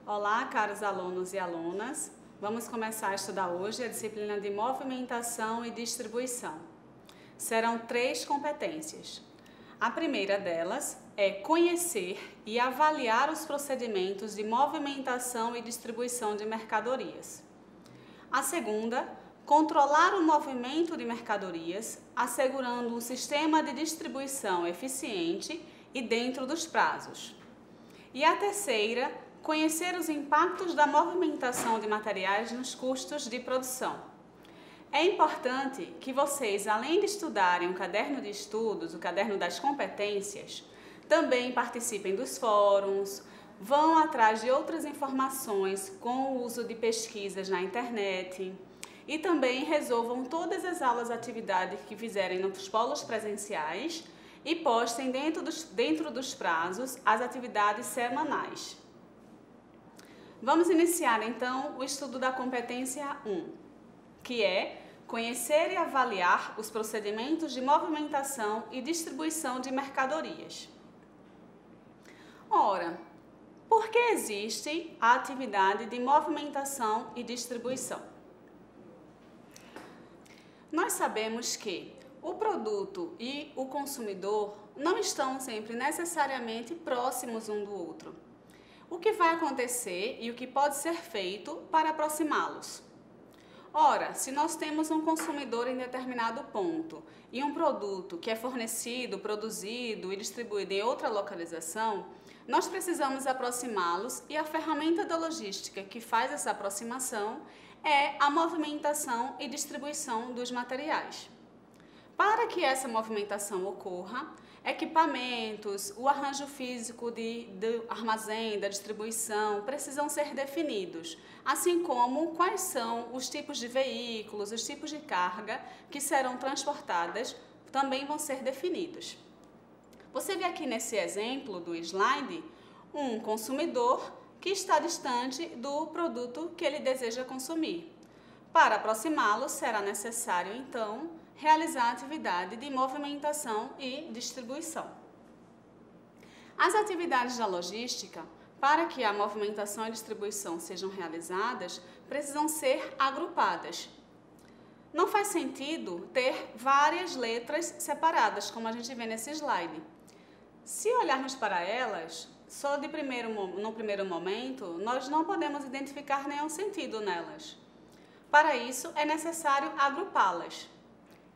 Olá, caros alunos e alunas. Vamos começar a estudar hoje a disciplina de movimentação e distribuição. Serão 3 competências. A primeira delas é conhecer e avaliar os procedimentos de movimentação e distribuição de mercadorias. A segunda, controlar o movimento de mercadorias, assegurando um sistema de distribuição eficiente e dentro dos prazos. E a terceira, conhecer os impactos da movimentação de materiais nos custos de produção. É importante que vocês, além de estudarem o caderno de estudos, o caderno das competências, também participem dos fóruns, vão atrás de outras informações com o uso de pesquisas na internet e também resolvam todas as aulas, atividades que fizerem nos polos presenciais e postem dentro dos prazos as atividades semanais. Vamos iniciar então o estudo da competência 1, que é conhecer e avaliar os procedimentos de movimentação e distribuição de mercadorias. Ora, por que existe a atividade de movimentação e distribuição? Nós sabemos que o produto e o consumidor não estão sempre necessariamente próximos um do outro. O que vai acontecer e o que pode ser feito para aproximá-los? Ora, se nós temos um consumidor em determinado ponto e um produto que é fornecido, produzido e distribuído em outra localização, nós precisamos aproximá-los e a ferramenta da logística que faz essa aproximação é a movimentação e distribuição dos materiais. Para que essa movimentação ocorra, equipamentos, o arranjo físico do armazém, da distribuição, precisam ser definidos, assim como quais são os tipos de veículos, os tipos de carga que serão transportadas, também vão ser definidos. Você vê aqui nesse exemplo do slide um consumidor que está distante do produto que ele deseja consumir. Para aproximá-lo, será necessário, então, realizar a atividade de movimentação e distribuição. As atividades da logística, para que a movimentação e distribuição sejam realizadas, precisam ser agrupadas. Não faz sentido ter várias letras separadas, como a gente vê nesse slide. Se olharmos para elas, no primeiro momento, nós não podemos identificar nenhum sentido nelas. Para isso, é necessário agrupá-las.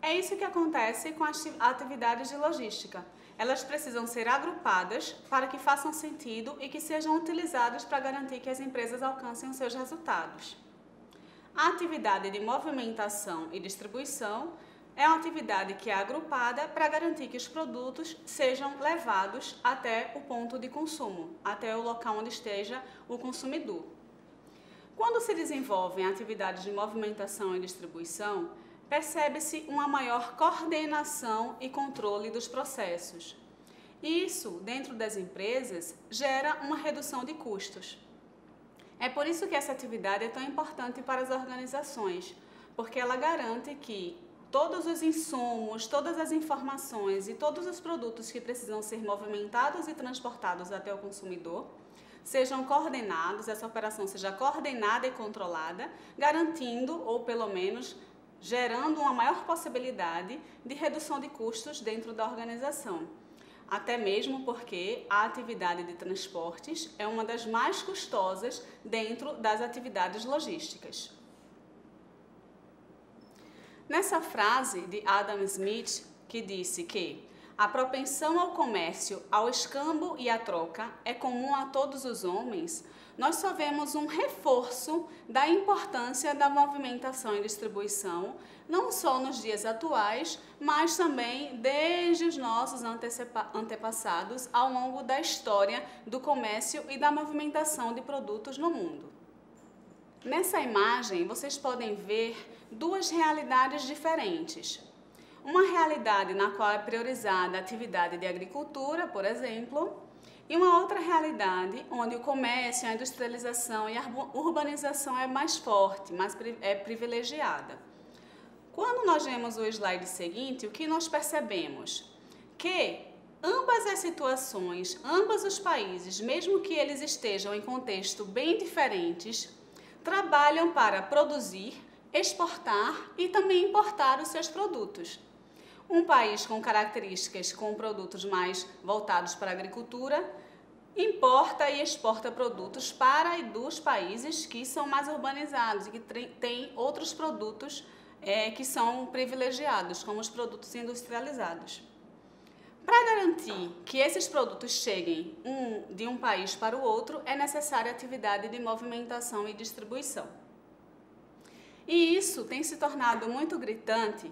É isso que acontece com as atividades de logística. Elas precisam ser agrupadas para que façam sentido e que sejam utilizadas para garantir que as empresas alcancem os seus resultados. A atividade de movimentação e distribuição é uma atividade que é agrupada para garantir que os produtos sejam levados até o ponto de consumo, até o local onde esteja o consumidor. Quando se desenvolvem atividades de movimentação e distribuição, percebe-se uma maior coordenação e controle dos processos. Isso, dentro das empresas, gera uma redução de custos. É por isso que essa atividade é tão importante para as organizações, porque ela garante que todos os insumos, todas as informações e todos os produtos que precisam ser movimentados e transportados até o consumidor sejam coordenados, essa operação seja coordenada e controlada, garantindo, ou pelo menos gerando uma maior possibilidade de redução de custos dentro da organização. Até mesmo porque a atividade de transportes é uma das mais custosas dentro das atividades logísticas. Nessa frase de Adam Smith, que disse que a propensão ao comércio, ao escambo e à troca é comum a todos os homens, nós só vemos um reforço da importância da movimentação e distribuição, não só nos dias atuais, mas também desde os nossos antepassados ao longo da história do comércio e da movimentação de produtos no mundo. Nessa imagem, vocês podem ver duas realidades diferentes. uma realidade na qual é priorizada a atividade de agricultura, por exemplo, e uma outra realidade onde o comércio, a industrialização e a urbanização é mais forte, é privilegiada. Quando nós vemos o slide seguinte, o que nós percebemos? Que ambas as situações, ambos os países, mesmo que eles estejam em contexto bem diferentes, trabalham para produzir, exportar e também importar os seus produtos. Um país com características com produtos mais voltados para a agricultura, importa e exporta produtos para e dos países que são mais urbanizados e que têm outros produtos que são privilegiados, como os produtos industrializados. Para garantir que esses produtos cheguem de um país para o outro, é necessária a atividade de movimentação e distribuição. E isso tem se tornado muito gritante,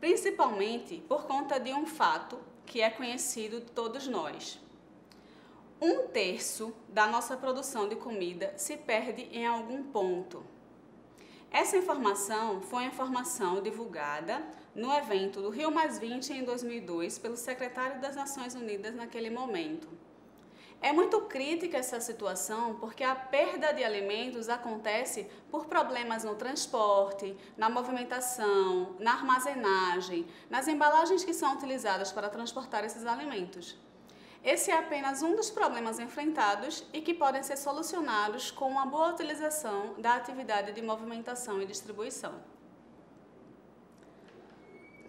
principalmente por conta de um fato que é conhecido de todos nós. 1/3 da nossa produção de comida se perde em algum ponto. Essa informação foi a informação divulgada no evento do Rio+20 em 2002 pelo secretário das Nações Unidas naquele momento. É muito crítica essa situação porque a perda de alimentos acontece por problemas no transporte, na movimentação, na armazenagem, nas embalagens que são utilizadas para transportar esses alimentos. Esse é apenas um dos problemas enfrentados e que podem ser solucionados com uma boa utilização da atividade de movimentação e distribuição.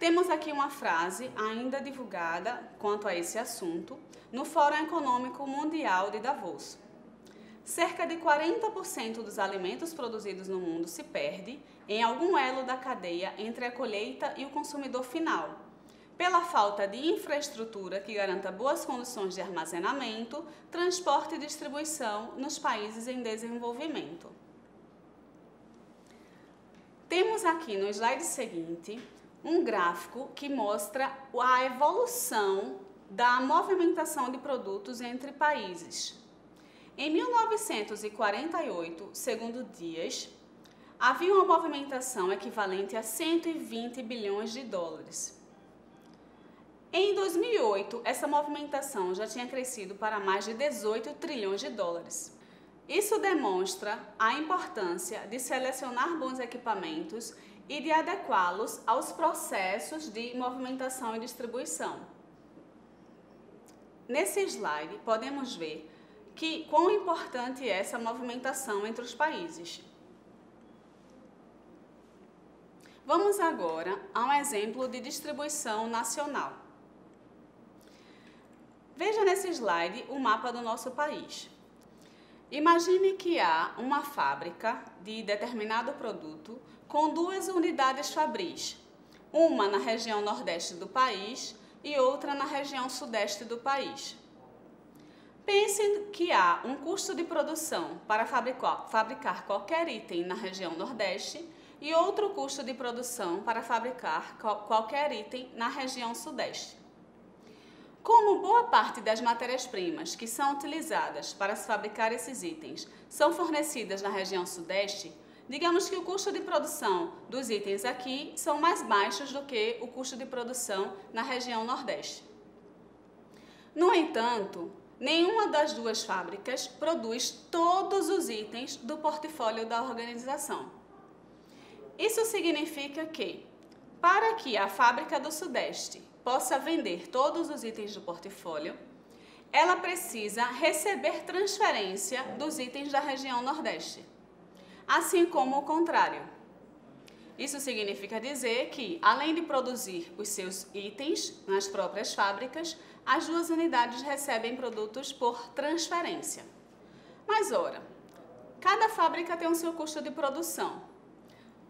Temos aqui uma frase ainda divulgada quanto a esse assunto no Fórum Econômico Mundial de Davos. Cerca de 40% dos alimentos produzidos no mundo se perde em algum elo da cadeia entre a colheita e o consumidor final, pela falta de infraestrutura que garanta boas condições de armazenamento, transporte e distribuição nos países em desenvolvimento. Temos aqui no slide seguinte um gráfico que mostra a evolução da movimentação de produtos entre países. Em 1948, segundo Dias, havia uma movimentação equivalente a 120 bilhões de dólares. Em 2008, essa movimentação já tinha crescido para mais de 18 trilhões de dólares. Isso demonstra a importância de selecionar bons equipamentos e de adequá-los aos processos de movimentação e distribuição. Nesse slide, podemos ver quão importante é essa movimentação entre os países. Vamos agora a um exemplo de distribuição nacional. Veja nesse slide o mapa do nosso país. Imagine que há uma fábrica de determinado produto com 2 unidades fabris, uma na região nordeste do país e outra na região sudeste do país. Pense que há um custo de produção para fabricar qualquer item na região nordeste e outro custo de produção para fabricar qualquer item na região sudeste. Como boa parte das matérias-primas que são utilizadas para se fabricar esses itens são fornecidas na região sudeste, digamos que o custo de produção dos itens aqui são mais baixos do que o custo de produção na região nordeste. No entanto, nenhuma das duas fábricas produz todos os itens do portfólio da organização. Isso significa que, para que a fábrica do Sudeste possa vender todos os itens do portfólio, ela precisa receber transferência dos itens da região Nordeste, assim como o contrário. Isso significa dizer que, além de produzir os seus itens nas próprias fábricas, as duas unidades recebem produtos por transferência. Mas, ora, cada fábrica tem o seu custo de produção.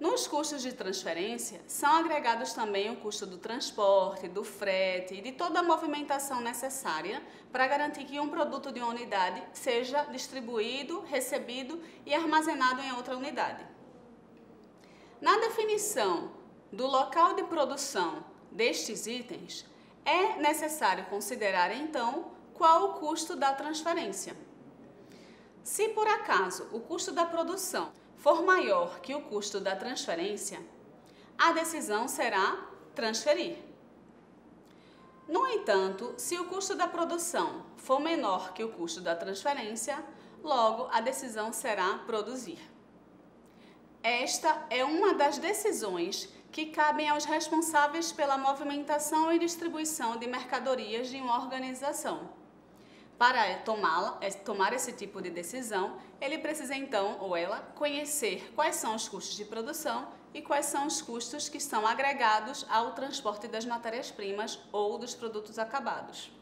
Nos custos de transferência, são agregados também o custo do transporte, do frete e de toda a movimentação necessária para garantir que um produto de uma unidade seja distribuído, recebido e armazenado em outra unidade. Na definição do local de produção destes itens, é necessário considerar, então, qual o custo da transferência. Se, por acaso, o custo da produção for maior que o custo da transferência, a decisão será transferir. No entanto, se o custo da produção for menor que o custo da transferência, logo a decisão será produzir. Esta é uma das decisões que cabem aos responsáveis pela movimentação e distribuição de mercadorias de uma organização. Para tomar esse tipo de decisão, ele precisa então, ou ela, conhecer quais são os custos de produção e quais são os custos que são agregados ao transporte das matérias-primas ou dos produtos acabados.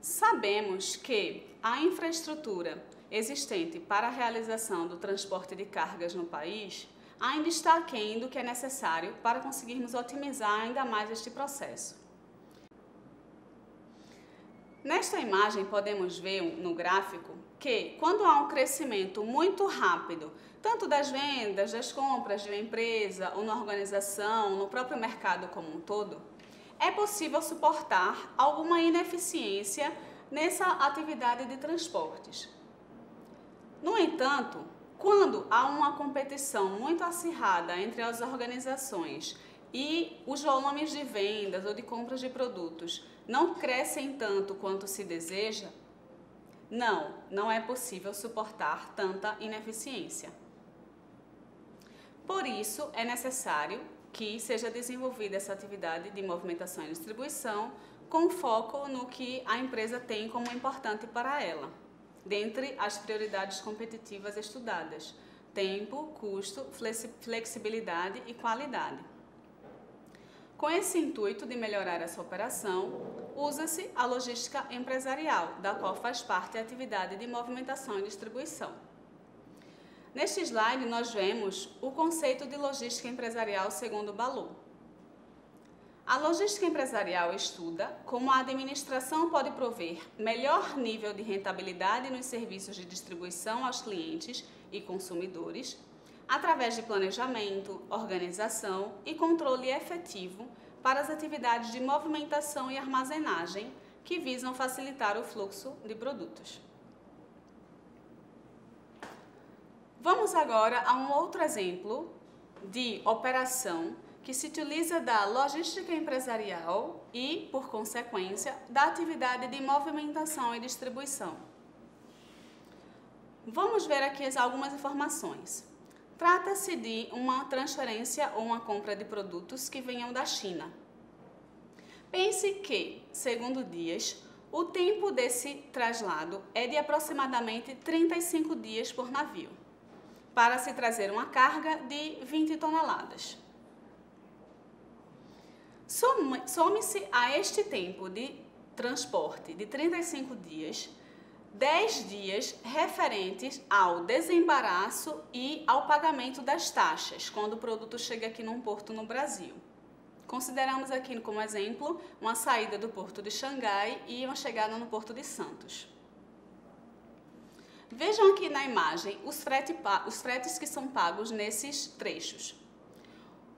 Sabemos que a infraestrutura existente para a realização do transporte de cargas no país ainda está aquém do que é necessário para conseguirmos otimizar ainda mais este processo. Nesta imagem podemos ver no gráfico que quando há um crescimento muito rápido, tanto das vendas, das compras de uma empresa ou na organização, no próprio mercado como um todo, é possível suportar alguma ineficiência nessa atividade de transportes. No entanto, quando há uma competição muito acirrada entre as organizações e os volumes de vendas ou de compras de produtos não crescem tanto quanto se deseja, não é possível suportar tanta ineficiência. Por isso, é necessário que seja desenvolvida essa atividade de movimentação e distribuição com foco no que a empresa tem como importante para ela, dentre as prioridades competitivas estudadas: tempo, custo, flexibilidade e qualidade. Com esse intuito de melhorar essa operação, usa-se a logística empresarial, da qual faz parte a atividade de movimentação e distribuição. Neste slide, nós vemos o conceito de logística empresarial segundo Ballow. A logística empresarial estuda como a administração pode prover melhor nível de rentabilidade nos serviços de distribuição aos clientes e consumidores, através de planejamento, organização e controle efetivo para as atividades de movimentação e armazenagem que visam facilitar o fluxo de produtos. Vamos agora a um outro exemplo de operação que se utiliza da logística empresarial e, por consequência, da atividade de movimentação e distribuição. Vamos ver aqui algumas informações. Trata-se de uma transferência ou uma compra de produtos que venham da China. Pense que, segundo Dias, o tempo desse traslado é de aproximadamente 35 dias por navio, para se trazer uma carga de 20 toneladas. Some-se a este tempo de transporte de 35 dias, 10 dias referentes ao desembaraço e ao pagamento das taxas, quando o produto chega aqui num porto no Brasil. Consideramos aqui como exemplo uma saída do porto de Xangai e uma chegada no porto de Santos. Vejam aqui na imagem os fretes que são pagos nesses trechos.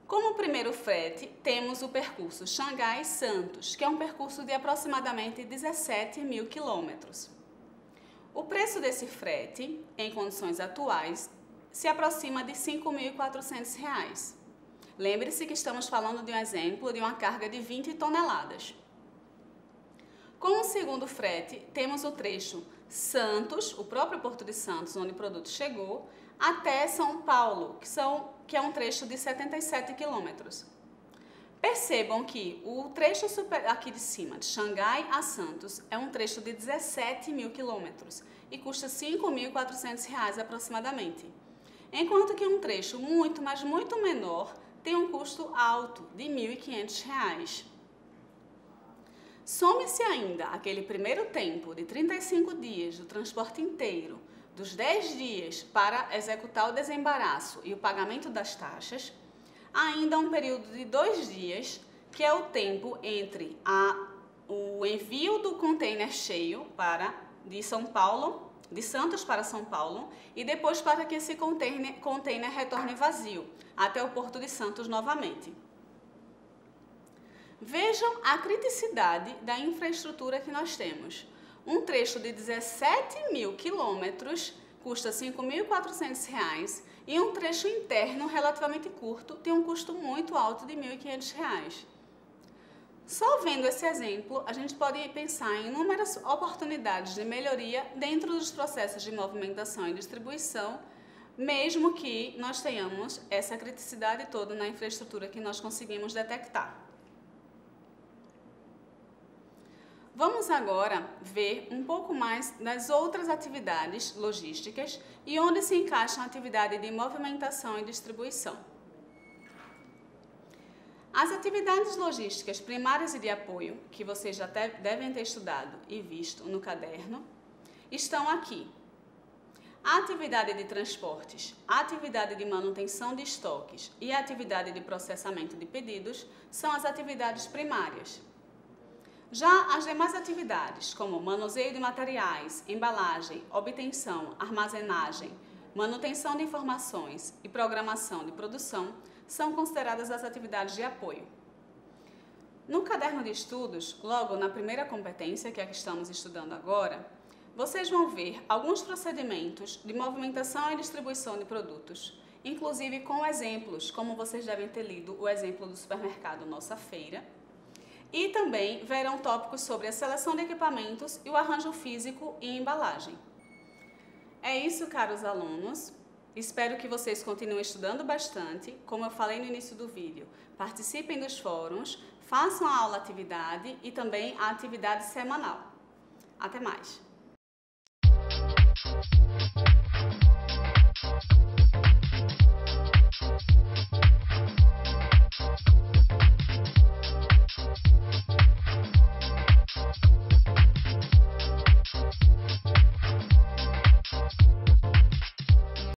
Como primeiro frete, temos o percurso Xangai-Santos, que é um percurso de aproximadamente 17 mil quilômetros. O preço desse frete, em condições atuais, se aproxima de R$ 5.400. Lembre-se que estamos falando de um exemplo de uma carga de 20 toneladas. Com o segundo frete, temos o trecho Santos, o próprio Porto de Santos, onde o produto chegou, até São Paulo, que é um trecho de 77 quilômetros. Percebam que o trecho aqui de cima, de Xangai a Santos, é um trecho de 17 mil quilômetros e custa R$ 5.400 aproximadamente. Enquanto que um trecho muito, mas muito menor, tem um custo alto de R$ 1.500. Some-se ainda aquele primeiro tempo de 35 dias do transporte inteiro, dos 10 dias para executar o desembaraço e o pagamento das taxas, ainda um período de 2 dias, que é o tempo entre o envio do container cheio de Santos para São Paulo, e depois para que esse container retorne vazio, até o Porto de Santos novamente. Vejam a criticidade da infraestrutura que nós temos. Um trecho de 17 mil quilômetros custa R$ 5.400 e um trecho interno relativamente curto tem um custo muito alto de R$ 1.500. Só vendo esse exemplo, a gente pode pensar em inúmeras oportunidades de melhoria dentro dos processos de movimentação e distribuição, mesmo que nós tenhamos essa criticidade toda na infraestrutura que nós conseguimos detectar. Vamos agora ver um pouco mais das outras atividades logísticas e onde se encaixa a atividade de movimentação e distribuição. As atividades logísticas primárias e de apoio, que vocês já devem ter estudado e visto no caderno, estão aqui. A atividade de transportes, a atividade de manutenção de estoques e a atividade de processamento de pedidos são as atividades primárias. Já as demais atividades, como manuseio de materiais, embalagem, obtenção, armazenagem, manutenção de informações e programação de produção, são consideradas as atividades de apoio. No caderno de estudos, logo na primeira competência, que é a que estamos estudando agora, vocês vão ver alguns procedimentos de movimentação e distribuição de produtos, inclusive com exemplos, como vocês devem ter lido o exemplo do supermercado Nossa Feira, e também verão tópicos sobre a seleção de equipamentos e o arranjo físico e embalagem. É isso, caros alunos. Espero que vocês continuem estudando bastante. Como eu falei no início do vídeo, participem dos fóruns, façam a aula atividade e também a atividade semanal. Até mais!